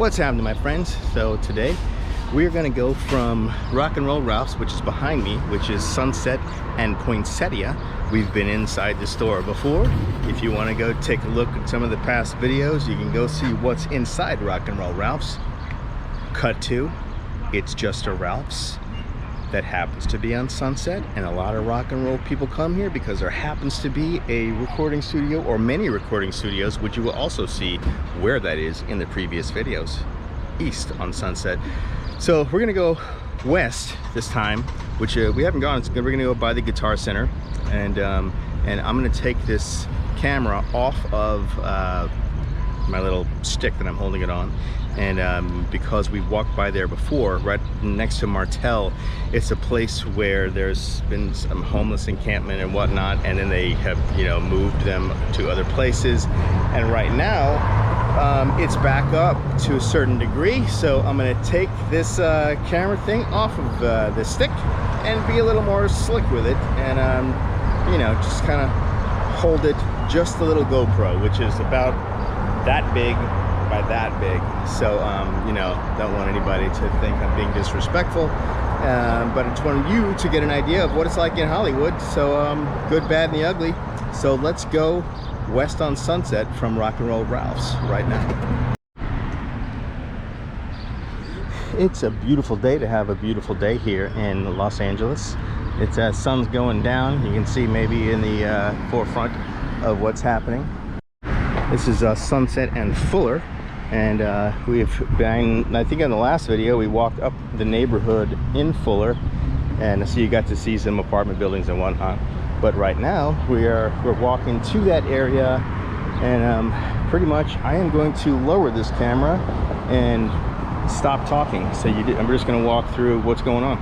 What's happening, my friends? So today we're gonna go from Rock and Roll Ralph's, which is behind me, which is Sunset and Poinsettia. We've been inside the store before. If you want to go take a look at some of the past videos, you can go see what's inside Rock and Roll Ralph's. Cut to, it's just a Ralph's that happens to be on Sunset, and a lot of rock and roll people come here because there happens to be a recording studio, or many recording studios, which you will also see where that is in the previous videos, east on Sunset. So we're gonna go west this time, which we haven't gone. We're gonna go by the Guitar Center, and I'm gonna take this camera off of my little stick that I'm holding it on. And because we walked by there before, right next to Martel, it's a place where there's been some homeless encampment and whatnot, and then they have, you know, moved them to other places. And right now, it's back up to a certain degree. So I'm gonna take this camera thing off of the stick and be a little more slick with it, and you know, just kind of hold it just a little GoPro, which is about that big by that big. So you know, don't want anybody to think I'm being disrespectful, but I just wanted you to get an idea of what it's like in Hollywood. So good, bad, and the ugly. So let's go west on Sunset from Rock and Roll Ralph's right now. It's a beautiful day to have a beautiful day here in Los Angeles. It's sun's going down. You can see maybe in the forefront of what's happening. This is Sunset and Fuller, and we've been, I think in the last video we walked up the neighborhood in Fuller, and so you got to see some apartment buildings and whatnot. But right now we're walking to that area, and pretty much I am going to lower this camera and stop talking. So I'm just going to walk through what's going on.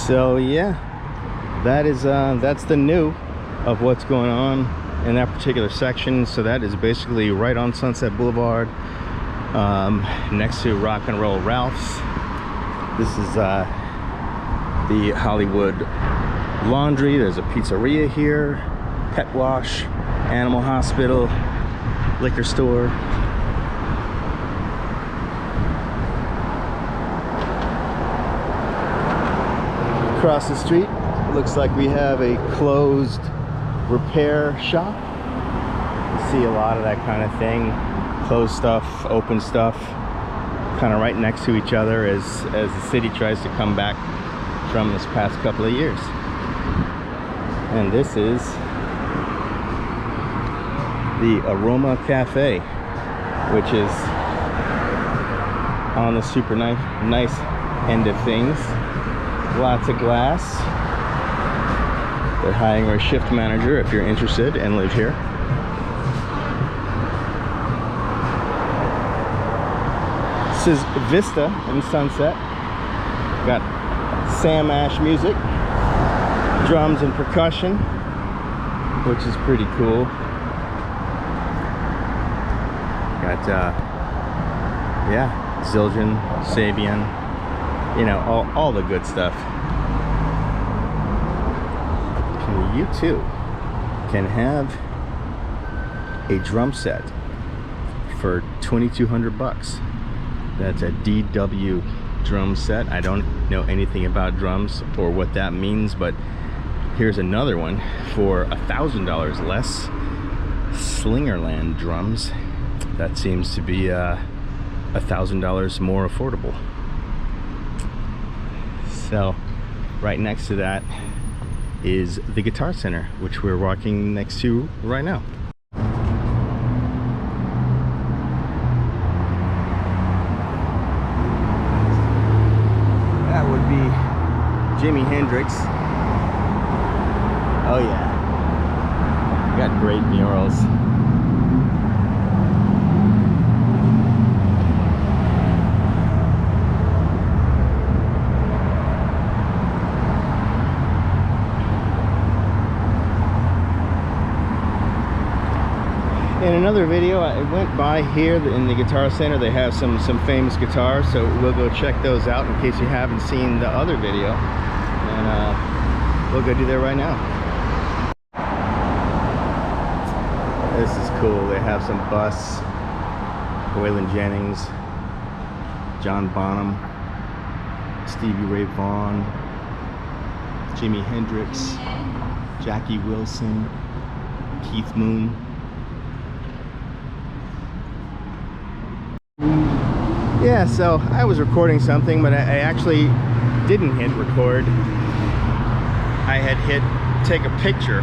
So yeah, that's the new of what's going on in that particular section. So that is basically right on Sunset Boulevard, next to Rock and Roll Ralph's. This is the Hollywood Laundry. There's a pizzeria here, pet wash, animal hospital, liquor store. Across the street, it looks like we have a closed repair shop. You see a lot of that kind of thing, closed stuff, open stuff, kind of right next to each other as the city tries to come back from this past couple of years. And this is the Aroma Cafe, which is on the super nice end of things. Lots of glass. They're hiring a shift manager if you're interested and live here. This is Vista in Sunset. Got Sam Ash music, drums and percussion, which is pretty cool. Got yeah, Zildjian, Sabian, you know, all the good stuff. You too can have a drum set for $2,200. That's a DW drum set. I don't know anything about drums or what that means, but here's another one for $1,000 less. Slingerland drums. That seems to be $1,000 more affordable. So right next to that is the Guitar Center, which we're walking next to right now. Jimi Hendrix. Oh yeah. Got great murals. In another video, I went by here in the Guitar Center. They have some famous guitars, so we'll go check those out in case you haven't seen the other video. And we'll go do that right now. This is cool. They have some busts. Waylon Jennings, John Bonham, Stevie Ray Vaughan, Jimi Hendrix, Jackie Wilson, Keith Moon. Yeah, so I was recording something, but I actually didn't hit record. I had hit take a picture,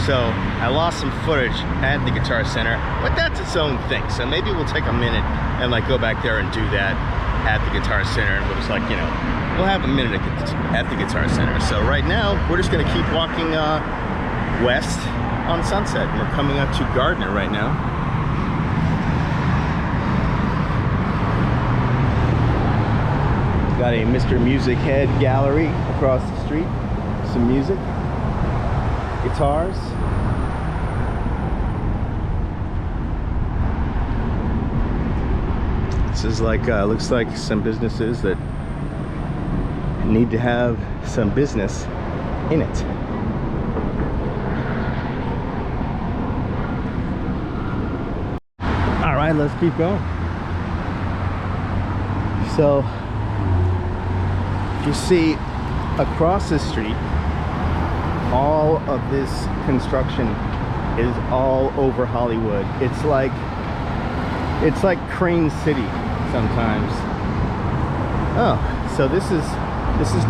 so I lost some footage at the Guitar Center, but that's its own thing. So maybe we'll take a minute and like go back there and do that at the Guitar Center, and we'll just like, you know, we'll have a minute at the Guitar Center. So right now, we're just gonna keep walking west on Sunset, and we're coming up to Gardner right now. Got a Mr. Music Head gallery across the street. Some music, guitars. This is like, looks like some businesses that need to have some business in it. All right, let's keep going. So, you see across the street, all of this construction is all over Hollywood. It's like Crane City sometimes. Oh, so this is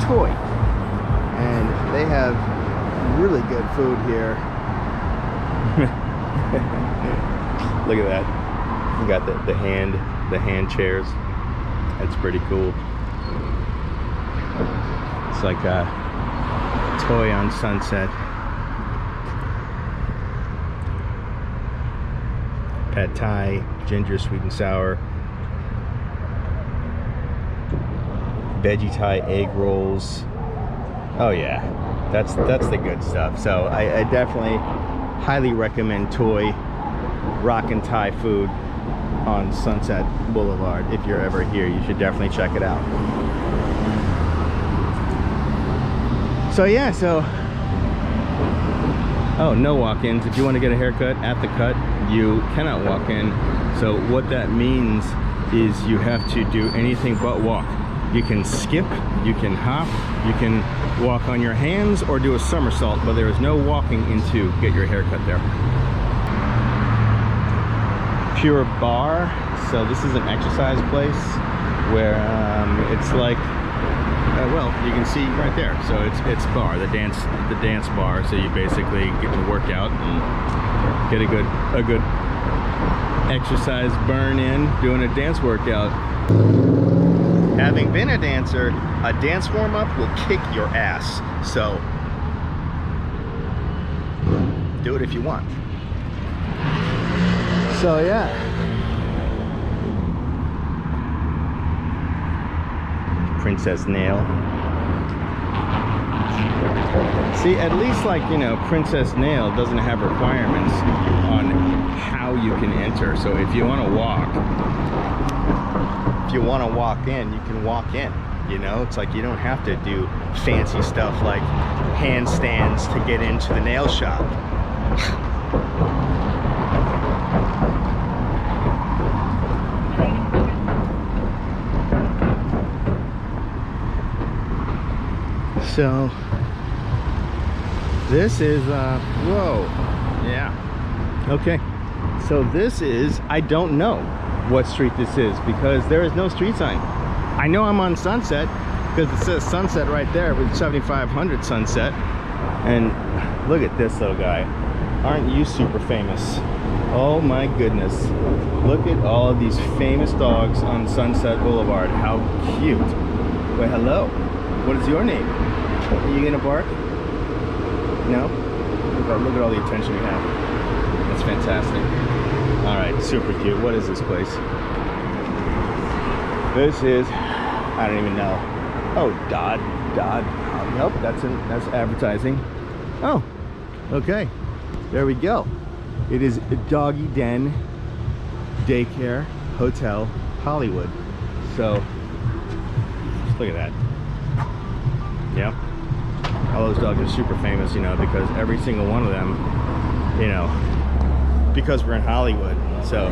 Toy, and they have really good food here. Look at that. We got the hand chairs. That's pretty cool. It's like a Toy on Sunset. Pad Thai, ginger sweet and sour, veggie Thai egg rolls. Oh yeah, that's the good stuff. So I definitely highly recommend Toy Rockin' Thai food on Sunset Boulevard. If you're ever here, you should definitely check it out. So yeah, oh, no walk-ins. If you want to get a haircut at the cut, you cannot walk in. So what that means is you have to do anything but walk. You can skip, you can hop, you can walk on your hands or do a somersault, but there is no walking in to get your haircut there. Pure Bar. So this is an exercise place where it's like, well, you can see right there. So it's bar, the dance bar. So you basically get to work out and get a good exercise burn in doing a dance workout. Having been a dancer, a dance warm-up will kick your ass. So do it if you want. So yeah. Princess Nail. See, at least, like, you know, Princess Nail doesn't have requirements on how you can enter. So if you want to walk in, you can walk in. You know, it's like you don't have to do fancy stuff like handstands to get into the nail shop. So this is whoa, yeah, okay. So this is, I don't know what street this is because there is no street sign. I know I'm on Sunset because it says Sunset right there with 7500 Sunset. And look at this little guy. Aren't you super famous? Oh my goodness. Look at all of these famous dogs on Sunset Boulevard. How cute. Well, hello. What is your name? Are you gonna bark? No? Look at all the attention we have. That's fantastic. All right, super cute. What is this place? This is, I don't even know. Oh, Dodd. Nope, that's advertising. Oh, okay. There we go. It is Doggy Den Daycare Hotel Hollywood. So, just look at that. Yeah. All those dogs are super famous, you know, because every single one of them, you know, because we're in Hollywood, so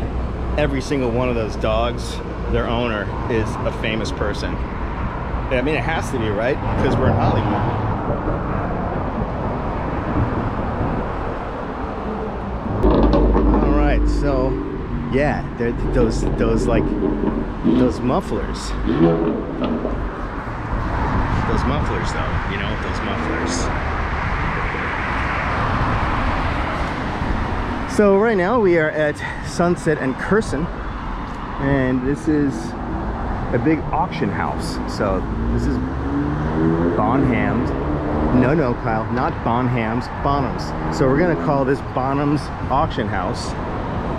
every single one of those dogs, their owner is a famous person. I mean, it has to be, right? Because we're in Hollywood. All right, so yeah, those mufflers. Those mufflers, though, you know, those mufflers. So right now we are at Sunset and Curson, and this is a big auction house. So this is Bonham's. No, Kyle, not Bonham's, Bonham's. So we're gonna call this Bonham's auction house,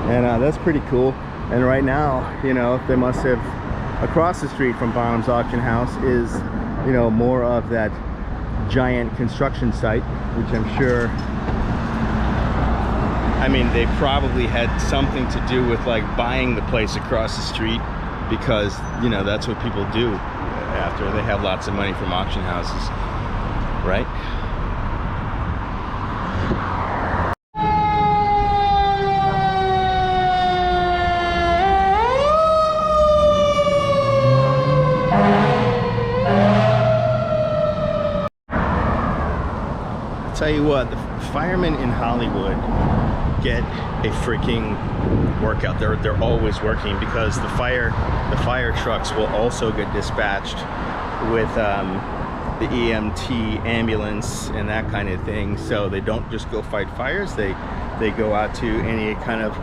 and that's pretty cool. And right now, you know, they must have, across the street from Bonham's auction house is, you know, more of that giant construction site, which I'm sure, I mean, they probably had something to do with like buying the place across the street, because, you know, that's what people do after they have lots of money from auction houses, right? Tell you what, the firemen in Hollywood get a freaking workout. They're always working, because the fire trucks will also get dispatched with the EMT ambulance and that kind of thing. So they don't just go fight fires, they go out to any kind of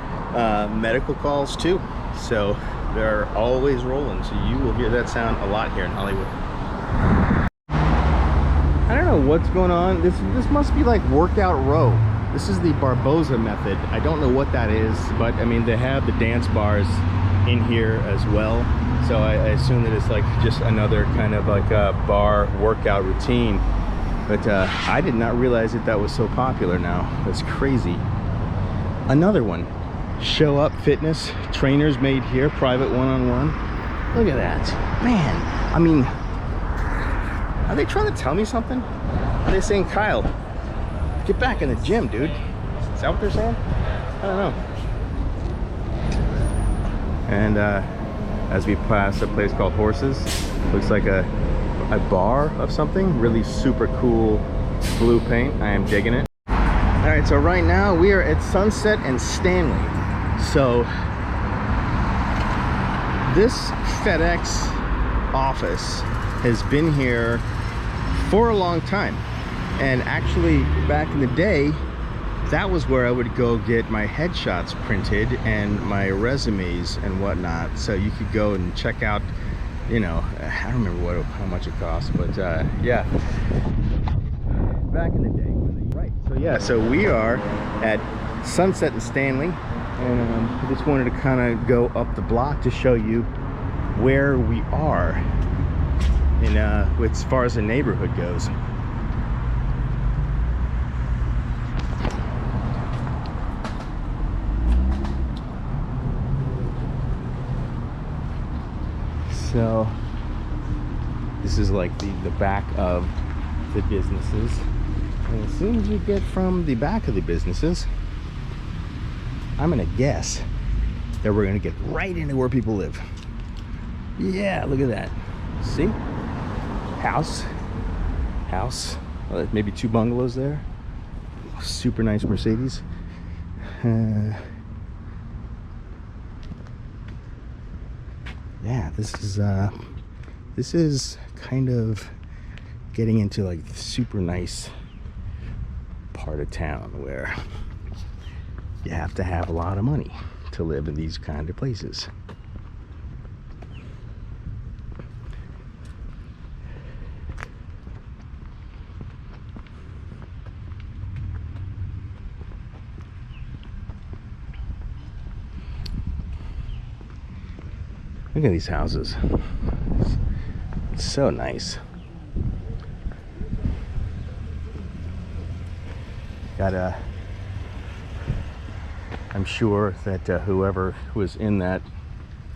medical calls too. So they're always rolling. So you will hear that sound a lot here in Hollywood. I don't know what's going on. This must be like workout row. This is the Barboza method. I don't know what that is, but I mean, they have the dance bars in here as well. So I assume that it's like just another kind of like a bar workout routine. But I did not realize that was so popular now. That's crazy. Another one. Show Up Fitness. Trainers made here. Private one-on-one. Look at that. Man, I mean, are they trying to tell me something? Are they saying, Kyle, get back in the gym, dude? Is that what they're saying? I don't know. And as we pass a place called Horses, looks like a bar of something. Really super cool blue paint. I am digging it. All right, so right now we are at Sunset and Stanley. So this FedEx office has been here for a long time, and actually back in the day, that was where I would go get my headshots printed and my resumes and whatnot. So you could go and check out, you know, I don't remember how much it cost, but yeah, back in the day. Right, so yeah, so we are at Sunset and Stanley, and I just wanted to kind of go up the block to show you where we are in as far as the neighborhood goes. So this is like the back of the businesses, and as soon as you get from the back of the businesses, I'm gonna guess that we're gonna get right into where people live. Yeah, look at that. See? House, maybe 2 bungalows there. Super nice Mercedes. Yeah, this is kind of getting into like the super nice part of town where you have to have a lot of money to live in these kind of places. Look at these houses. It's so nice. Got I'm sure that whoever was in that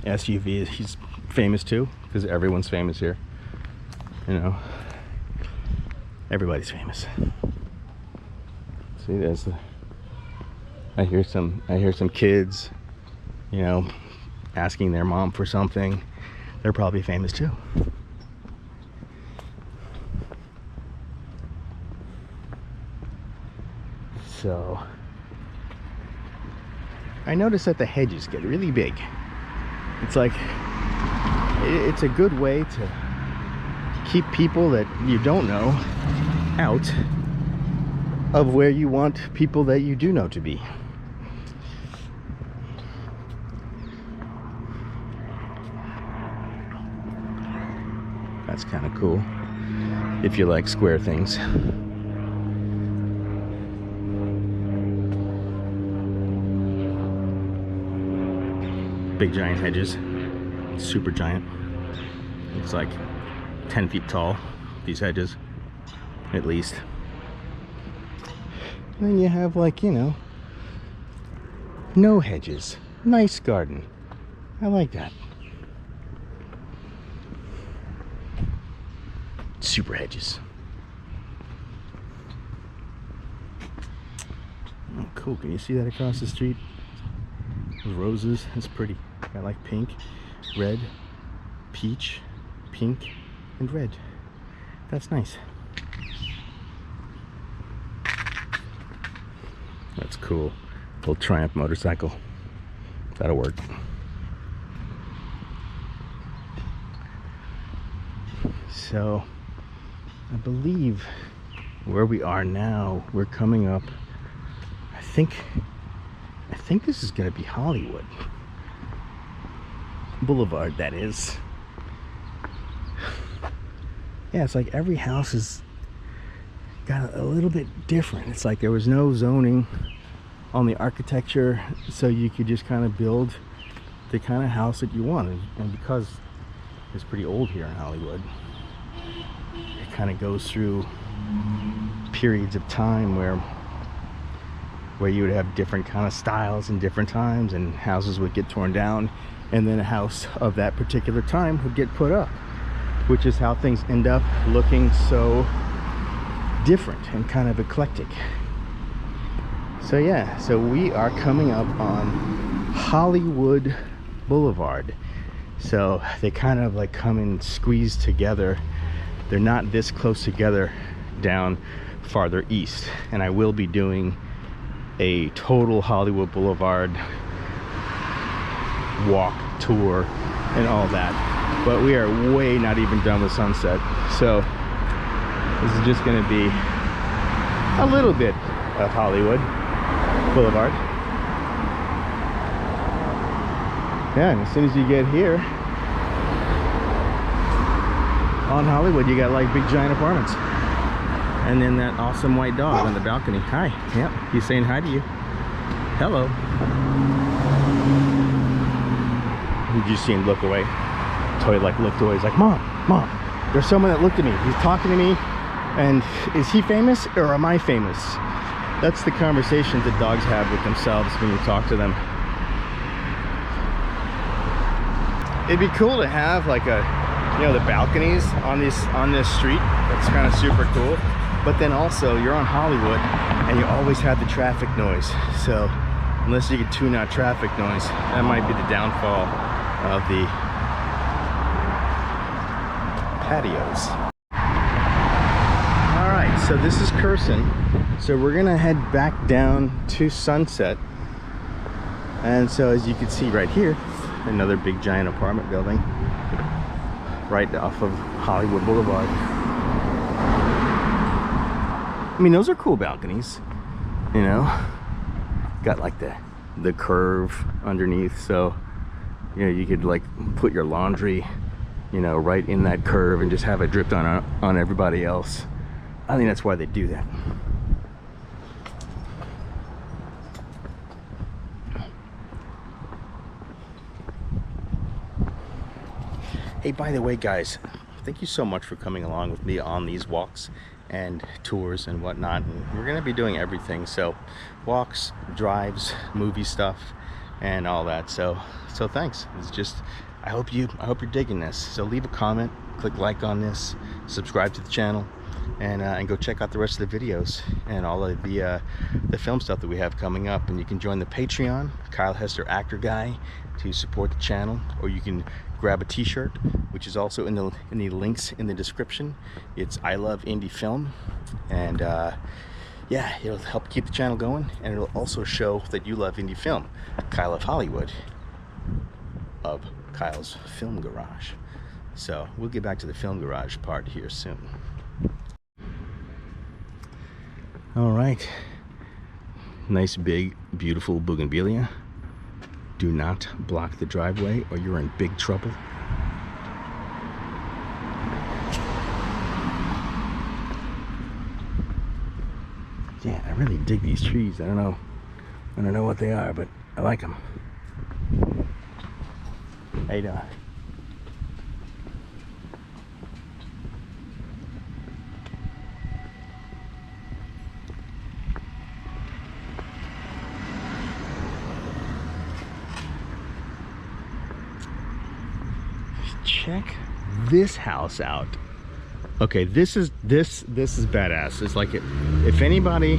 SUV, he's famous too, because everyone's famous here. You know, everybody's famous. See, there's the. I hear some kids, you know, asking their mom for something. They're probably famous too. So I noticed that the hedges get really big. It's like it's a good way to keep people that you don't know out of where you want people that you do know to be. That's kind of cool if you like square things. Big giant hedges, super giant. It's like 10 feet tall, these hedges, at least. And then you have, like, you know, no hedges. Nice garden. I like that. Super hedges. Oh, cool. Can you see that across the street? Those roses. That's pretty. Got like pink, red, peach, pink, and red. That's nice. That's cool. Little Triumph motorcycle. That'll work. So, I believe where we are now, we're coming up. I think this is gonna be Hollywood Boulevard, that is. Yeah, it's like every house is got a little bit different. It's like there was no zoning on the architecture, so you could just kind of build the kind of house that you wanted. And because it's pretty old here in Hollywood, it kind of goes through periods of time where you would have different kind of styles in different times, and houses would get torn down, and then a house of that particular time would get put up, which is how things end up looking so different and kind of eclectic. So yeah, so we are coming up on Hollywood Boulevard. So they kind of like come and squeeze together. They're not this close together down farther east. And I will be doing a total Hollywood Boulevard walk tour and all that. But we are way not even done with Sunset. So this is just gonna be a little bit of Hollywood Boulevard. Yeah, and as soon as you get here on Hollywood, you got like big giant apartments. And then that awesome white dog on the balcony. Hi. Yep, he's saying hi to you. Hello. You just see him look away. Toy like looked away. He's like, Mom, there's someone that looked at me. He's talking to me. And is he famous or am I famous? That's the conversations that dogs have with themselves when you talk to them. It'd be cool to have like a, you know, the balconies on this street. That's kind of super cool. But then also you're on Hollywood and you always have the traffic noise. So unless you can tune out traffic noise, that might be the downfall of the patios. All right, so this is Curson. So we're gonna head back down to Sunset. And so as you can see right here, another big giant apartment building right off of Hollywood Boulevard. I mean, those are cool balconies, you know, got like the curve underneath, so you know, you could like put your laundry, you know, right in that curve and just have it dripped on everybody else. I think that's why they do that. Hey, by the way, guys, thank you so much for coming along with me on these walks and tours and whatnot. And we're gonna be doing everything, so walks, drives, movie stuff, and all that. So thanks. It's just, I hope you're digging this. So leave a comment, click like on this, subscribe to the channel, and go check out the rest of the videos and all of the film stuff that we have coming up. And you can join the Patreon, Kyle Hester Actor Guy, to support the channel, or you can grab a t-shirt, which is also in the links in the description. It's I Love Indiefilm, and yeah, it'll help keep the channel going, and it'll also show that you love indie film. Kyle of Hollywood, of Kyle's Film Garage. So we'll get back to the Film Garage part here soon. All right, nice big beautiful bougainvillea. Do not block the driveway or you're in big trouble. Yeah, I really dig these trees. I don't know what they are, but I like them. How you doing? Check this house out. Okay, this is badass. It's like, if anybody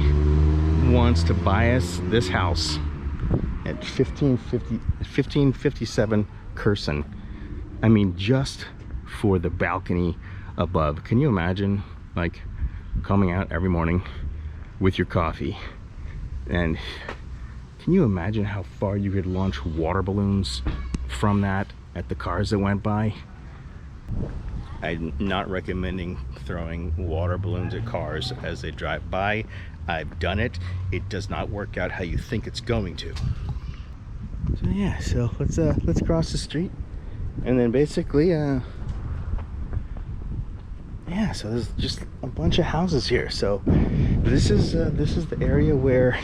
wants to buy us this house at 1557 Curson, I mean, just for the balcony above. Can you imagine, like, coming out every morning with your coffee, and can you imagine how far you could launch water balloons from that at the cars that went by? I'm not recommending throwing water balloons at cars as they drive by. I've done it. It does not work out how you think it's going to. So yeah, so let's cross the street, and then basically yeah, so there's just a bunch of houses here. So this is the area where,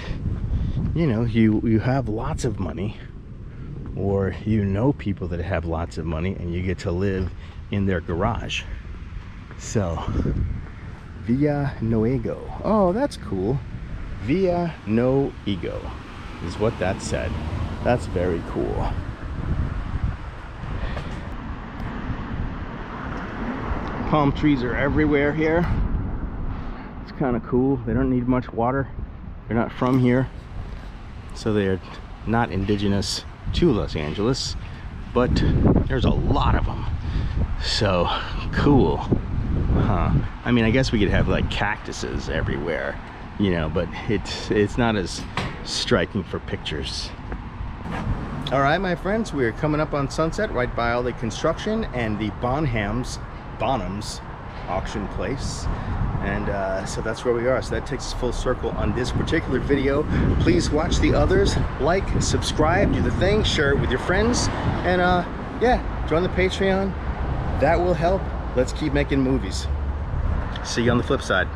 you know, you have lots of money, or you know people that have lots of money, and you get to live in their garage. So Via No Ego. Oh, that's cool. Via No Ego is what that said. That's very cool. Palm trees are everywhere here. It's kind of cool. They don't need much water. They're not from here, so they're not indigenous to Los Angeles, but there's a lot of them. So cool, huh? I mean, I guess we could have like cactuses everywhere, you know, but it's not as striking for pictures. All right, my friends, we're coming up on Sunset, right by all the construction and the Bonham's auction place. And so that's where we are. So that takes us full circle on this particular video. Please watch the others, like, subscribe, do the thing, share it with your friends, and yeah, join the Patreon. That will help. Let's keep making movies. See you on the flip side.